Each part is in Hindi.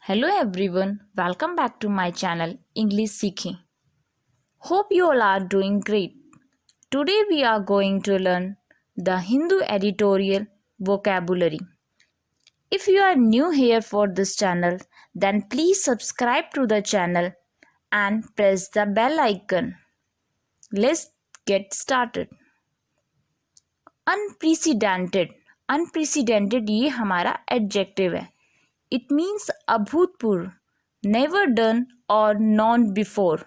Hello everyone, welcome back to my channel English Seeking. Hope you all are doing great. Today we are going to learn the Hindu editorial vocabulary. If you are new here for this channel, then please subscribe to the channel and press the bell icon. Let's get started. Unprecedented. Unprecedented ये हमारा एडजेक्टिव है. It means अभूतपूर्व, never done or known before.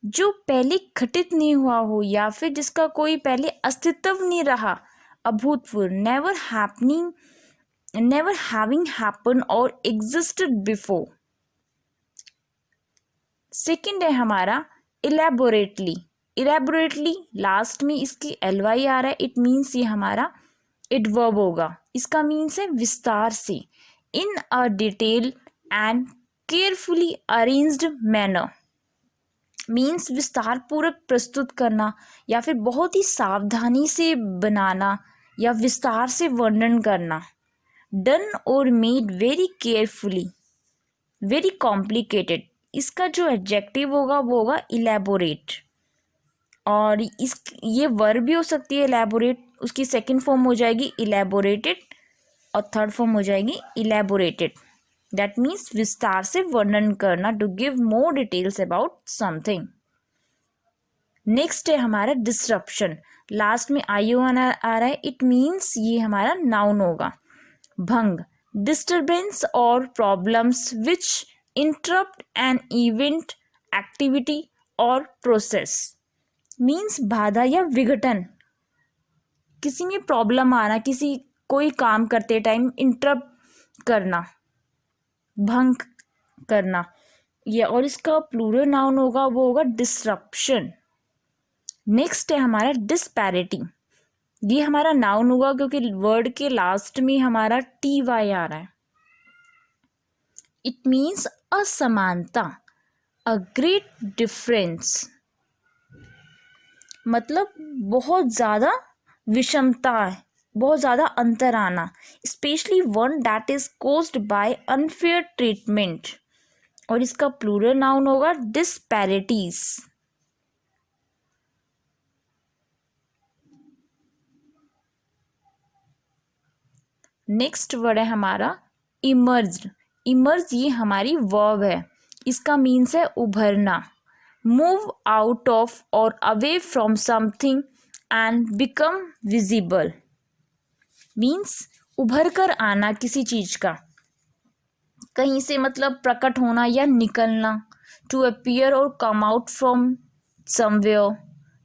जो पहले घटित नहीं हुआ हो या फिर जिसका कोई पहले अस्तित्व नहीं रहा, अभूतपूर्व, never happening, never having happened or existed before. Second है हमारा elaborately. elaborately लास्ट में इसकी ly आ रहा है. इट मीन्स ये हमारा एडवर्ब होगा. इसका मीन्स है विस्तार से, in a detail and carefully arranged manner. Means विस्तार पूर्वक प्रस्तुत करना या फिर बहुत ही सावधानी से बनाना या विस्तार से वर्णन करना. डन और made very carefully, very complicated. इसका जो एडजेक्टिव होगा वो होगा इलेबोरेट. और ये वर्ब भी हो सकती है इलेबोरेट. उसकी सेकंड फॉर्म हो जाएगी इलेबोरेटेड और थर्ड फॉर्म हो जाएगी इलेबोरेटेड. दैट मीन्स विस्तार से वर्णन करना, to give more details about something. Next है हमारा डिसरप्शन. लास्ट में आईओ आ रहा है. इट मीन्स ये हमारा नाउन होगा. भंग, डिस्टर्बेंस और problems which interrupt an event, activity और प्रोसेस. मीन्स बाधा या विघटन, किसी में प्रॉब्लम आना, किसी कोई काम करते टाइम इंटरप्ट करना, भंग करना. ये और इसका प्लूरल नाउन होगा वो होगा डिसरप्शन. नेक्स्ट है हमारा डिस्पैरिटी. ये हमारा नाउन होगा क्योंकि वर्ड के लास्ट में हमारा टी वाई आ रहा है. इट मीन्स असमानता, अ ग्रेट डिफरेंस. मतलब बहुत ज़्यादा विषमता है, बहुत ज़्यादा अंतर आना. Specially one that is caused by unfair treatment. और इसका प्लूरल नाउन होगा डिस्पैरिटीज. नेक्स्ट वर्ड है हमारा इमर्ज्ड. इमर्ज ये हमारी वर्ब है. इसका मीन्स है उभरना. मूव आउट ऑफ और away from something and become visible. Means उभर कर आना किसी चीज का, कहीं से मतलब प्रकट होना या निकलना. टू अपीयर और कम आउट फ्रॉम समवेयर,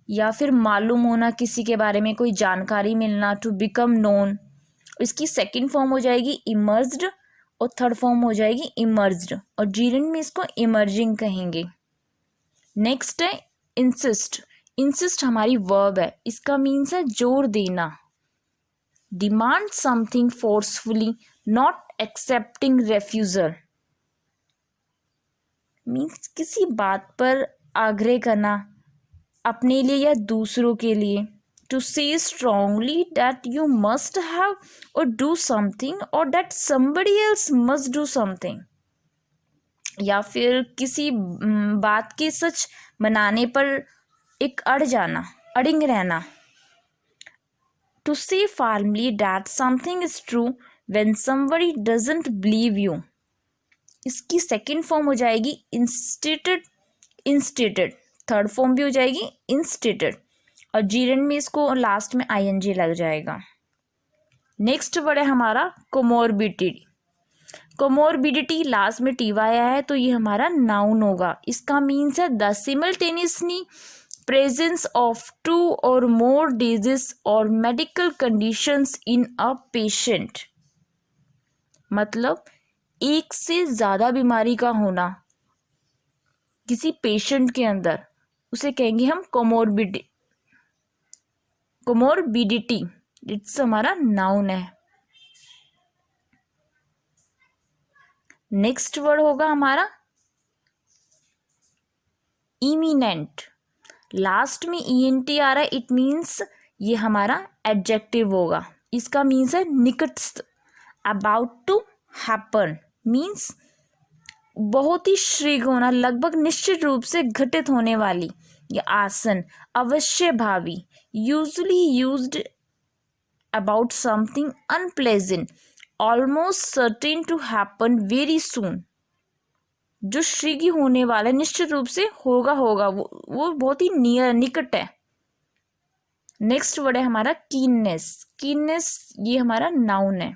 या फिर मालूम होना किसी के बारे में, कोई जानकारी मिलना. To become known. इसकी सेकंड फॉर्म हो जाएगी इमर्ज्ड और थर्ड फॉर्म हो जाएगी इमर्ज्ड. और जीरन में इसको इमर्जिंग कहेंगे. नेक्स्ट है इंसिस्ट. इंसिस्ट हमारी वर्ब है. इसका मीन्स है जोर देना. Demand something forcefully, not accepting refusal. Means किसी बात पर आग्रह करना, अपने लिए या दूसरों के लिए. टू से strongly that you must have और डू समथिंग, और that somebody else must do something. या फिर किसी बात के सच मनाने पर एक अड़ जाना, अड़िंग रहना. टू से formally that something is true when somebody doesn't believe you. इसकी सेकंड फॉर्म हो जाएगी इंस्टेटेड. इंस्टेटेड थर्ड फॉर्म भी हो जाएगी इंस्टेटेड. और जीरन में इसको लास्ट में आईएनजी लग जाएगा. नेक्स्ट वर्ड है हमारा कोमोरबिडिटी. कोमोरबिडिटी लास्ट में टीवा आया है तो ये हमारा नाउन होगा. इसका मीन्स है the simultaneously presence of two और मोर डिजीज और medical conditions in a patient. मतलब एक से ज़्यादा बीमारी का होना किसी पेशेंट के अंदर, उसे कहेंगे हम कोमोरबिडिटी. इट्स हमारा नाउन है. नेक्स्ट वर्ड होगा हमारा इमिनेंट. लास्ट में ईएनटी आ रहा है. इट मीन्स ये हमारा एडजेक्टिव होगा. इसका मीन्स है निकटस्थ, अबाउट टू हैपन मीन्स बहुत ही शीघ्र होना, लगभग निश्चित रूप से घटित होने वाली या आसन, अवश्य भावी, usually used about something unpleasant, almost certain to happen very soon. जो शीघ्र होने वाला है, निश्चित रूप से होगा वो बहुत ही नियर, निकट है। नेक्स्ट वर्ड है हमारा कीननेस। कीननेस ये हमारा नाउन है।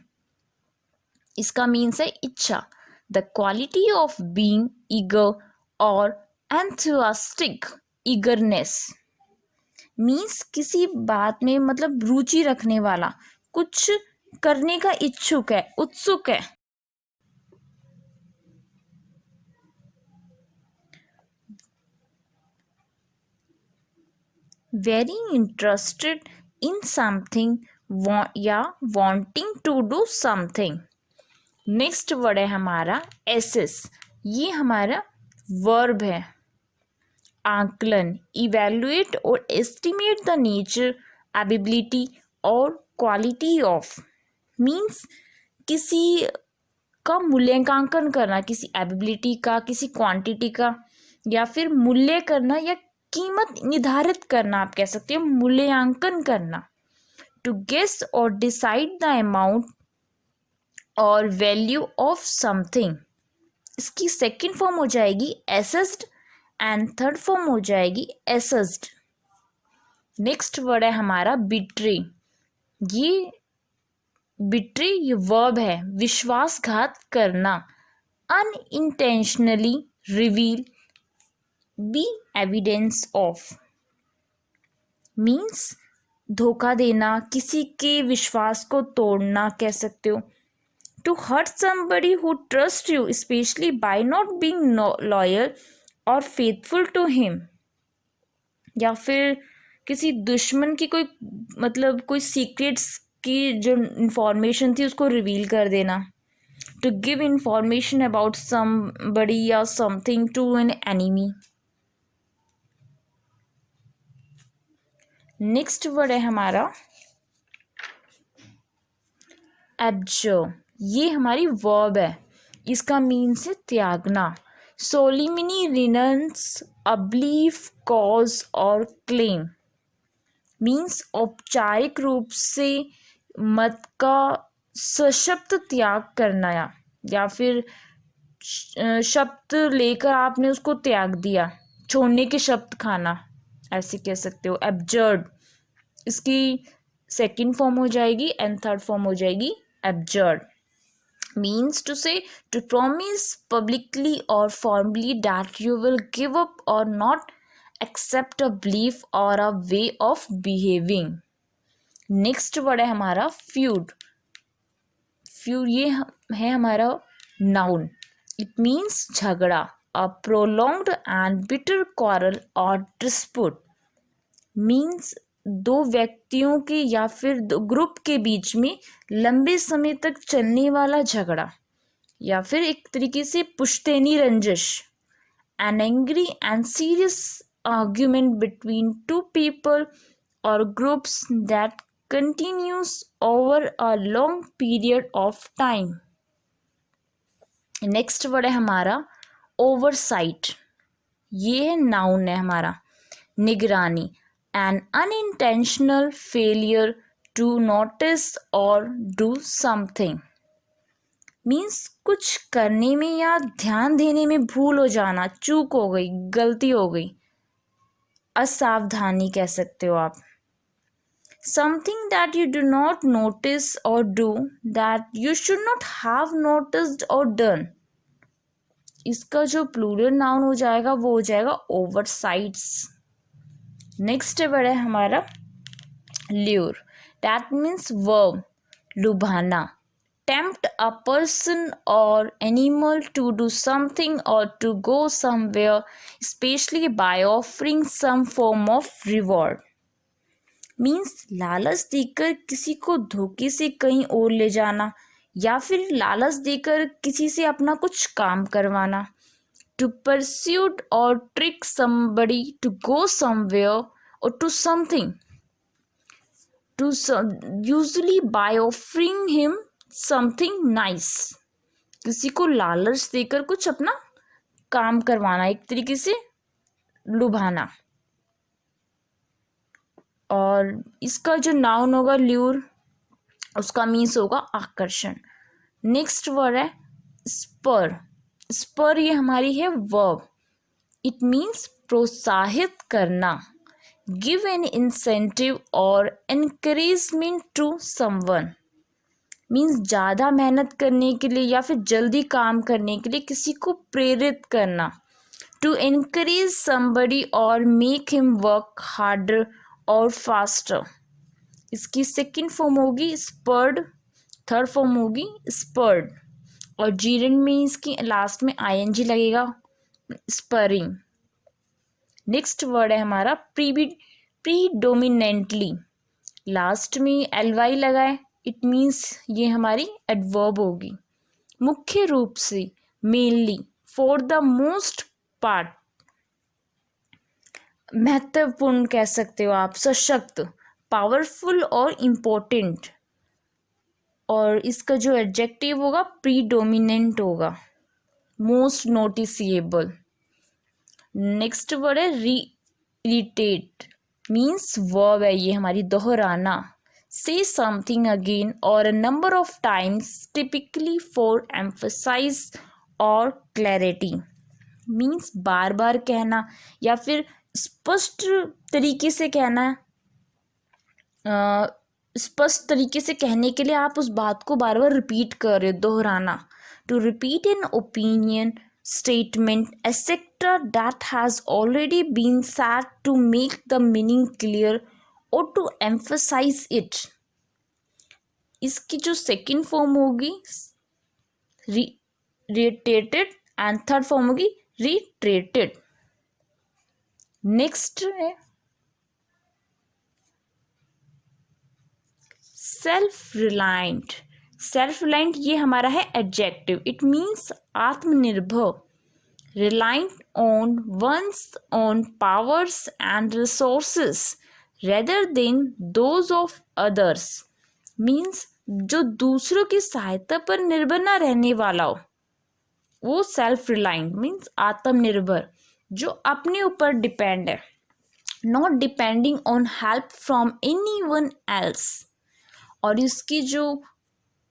इसका मीन्स है इच्छा, the quality of being eager और एंथुसियास्टिक। ईगरनेस मीन्स किसी बात में मतलब रुचि रखने वाला, कुछ करने का इच्छुक है, उत्सुक है। वेरी इंटरेस्टेड इन समथिंग या wanting to do something. Next word है हमारा एसेस। ये हमारा वर्ब है। आंकलन, इवेल्युएट और एस्टिमेट द नेचर, एबिलिटी और क्वालिटी ऑफ मीन्स किसी का मूल्यांकन करना, किसी एबिलिटी का, किसी क्वांटिटी का, या फिर मूल्य करना या कीमत निर्धारित करना, आप कह सकते हो मूल्यांकन करना। टू गेस और डिसाइड द अमाउंट और वैल्यू ऑफ समथिंग। इसकी सेकंड फॉर्म हो जाएगी एसेस्ड एंड थर्ड फॉर्म हो जाएगी एसेस्ड। नेक्स्ट वर्ड है हमारा बिट्रे। ये बिट्रे ये वर्ब है, विश्वासघात करना, unintentionally reveal be evidence of means धोखा देना, किसी के विश्वास को तोड़ना कह सकते हो। To hurt somebody who trust you specially by not being loyal और फेथफुल टू हिम, या फिर किसी दुश्मन की कोई मतलब कोई सीक्रेट्स की जो इंफॉर्मेशन थी उसको रिवील कर देना। To give information about somebody या something to an enemy. Next word है हमारा एब्जर। ये हमारी वर्ब है। इसका मीन्स है त्यागना। सोलिमिनी रिनंस अ बिलीफ, कॉज और क्लेम मीन्स औपचारिक रूप से मत का सशब्द त्याग करना, या फिर शब्द लेकर आपने उसको त्याग दिया, छोड़ने के शब्द खाना, ऐसे कह सकते हो एब्जर्ड। इसकी सेकंड फॉर्म हो जाएगी एंड थर्ड फॉर्म हो जाएगी abjured. Means to say to promise publicly और formally that you will give up और नॉट एक्सेप्ट अ बिलीफ और a way of behaving. Next word है हमारा फ्यूड। फ्यूड ये है हमारा नाउन। इट मीन्स झगड़ा, अ प्रोलॉन्ग्ड एंड बिटर क्वारल और डिस्प्यूट मीन्स दो व्यक्तियों के या फिर दो ग्रुप के बीच में लंबे समय तक चलने वाला झगड़ा, या फिर एक तरीके से पुश्तैनी रंजिश। An angry and serious argument between two people और groups that continues over a long period of time। Next word है हमारा ओवरसाइट। ये नाउन है हमारा। निगरानी, an unintentional failure to notice और डू समथिंग मीन्स कुछ करने में या ध्यान देने में भूल हो जाना, चूक हो गई, गलती हो गई, असावधानी कह सकते हो आप। Something that you do not notice or do that you should not have noticed or done। इसका जो प्लूरल नाउन हो जाएगा वो हो जाएगा ओवरसाइट्स। नेक्स्ट वर्ड है हमारा ल्यूर। दैट मीन्स वर्ब, लुभाना। टेम्प्ट अ पर्सन और एनिमल टू डू समथिंग और to go somewhere especially by offering some form of reward means लालच देकर किसी को धोखे से कहीं और ले जाना, या फिर लालच देकर किसी से अपना कुछ काम करवाना। टू परस्यूट और trick somebody to go somewhere और to something to usually by offering him something nice, किसी को लालच देकर कुछ अपना काम करवाना, एक तरीके से लुभाना। और इसका जो नाउन होगा ल्यूर, उसका मीन्स होगा आकर्षण। नेक्स्ट वर्ड है स्पर। स्पर ये हमारी है वर्ब। इट मीन्स प्रोत्साहित करना, गिव एन इंसेंटिव और एनकरेजमेंट टू समवन। मीन्स ज़्यादा मेहनत करने के लिए या फिर जल्दी काम करने के लिए किसी को प्रेरित करना। टू एनकरेज समबडी और मेक हिम वर्क हार्डर और फास्टर। इसकी सेकंड फॉर्म होगी स्पर्ड, थर्ड फॉर्म होगी स्पर्ड, और जीरेंड में इसकी लास्ट में आईएनजी लगेगा, स्परिंग। नेक्स्ट वर्ड है हमारा प्रीडोमिनेंटली, लास्ट में एलवाई लगा है, इट मीन्स ये हमारी एडवर्ब होगी। मुख्य रूप से, mainly, for the most part, महत्वपूर्ण कह सकते हो आप, सशक्त, पावरफुल और इम्पोर्टेंट। और इसका जो एडजेक्टिव होगा प्रीडोमिनेंट होगा, मोस्ट नोटिसेबल। नेक्स्ट वर्ड है रिटेट, मीन्स वर्ब है ये हमारी, दोहराना। से समथिंग अगेन और a number of times, typically for emphasize और क्लैरिटी। मीन्स बार बार कहना या फिर स्पष्ट तरीके से कहना। स्पष्ट तरीके से कहने के लिए आप उस बात को बार बार रिपीट कर रहे हो, दोहराना। To repeat an opinion, statement, etcetera that has already been said to make the meaning clear और टू एम्फसाइज इट। इसकी जो सेकंड फॉर्म होगी रिटेटेड एंड थर्ड फॉर्म होगी रिट्रेटेड। नेक्स्ट है सेल्फ रिलायंट। सेल्फ रिलायंट ये हमारा है एडजेक्टिव। इट मीन्स आत्मनिर्भर, reliant on one's own powers and resources rather than those of others. Means जो दूसरों की सहायता पर निर्भर ना रहने वाला हो, वो सेल्फ रिलायंट मीन्स आत्मनिर्भर, जो अपने ऊपर डिपेंड है, not depending on help from anyone else. और इसकी जो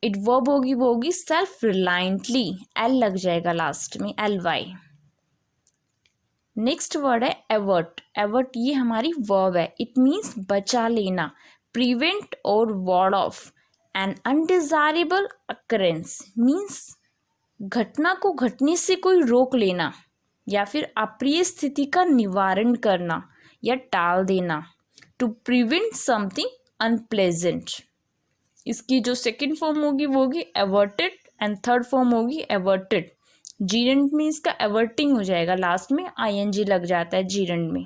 एडवर्ब होगी वो होगी सेल्फ रिलायंटली, एल लग जाएगा लास्ट में, एल वाई। नेक्स्ट वर्ड है एवर्ट। एवर्ट ये हमारी वर्ब है। इट मीन्स बचा लेना, प्रिवेंट और ward off an undesirable occurrence. Means घटना को घटने से कोई रोक लेना या फिर अप्रिय स्थिति का निवारण करना या टाल देना। To prevent something unpleasant. इसकी जो सेकंड फॉर्म होगी वो होगी एवर्टेड एंड थर्ड फॉर्म होगी एवर्टेड। जीरेंड में इसका एवर्टिंग हो जाएगा, लास्ट में आईएनजी लग जाता है जीरेंड में।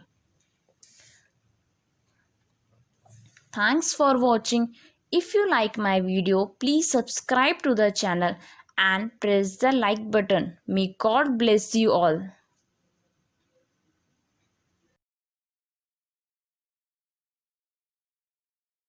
Thanks for watching. If you like my video please subscribe to the channel and press the like button. May God bless you all.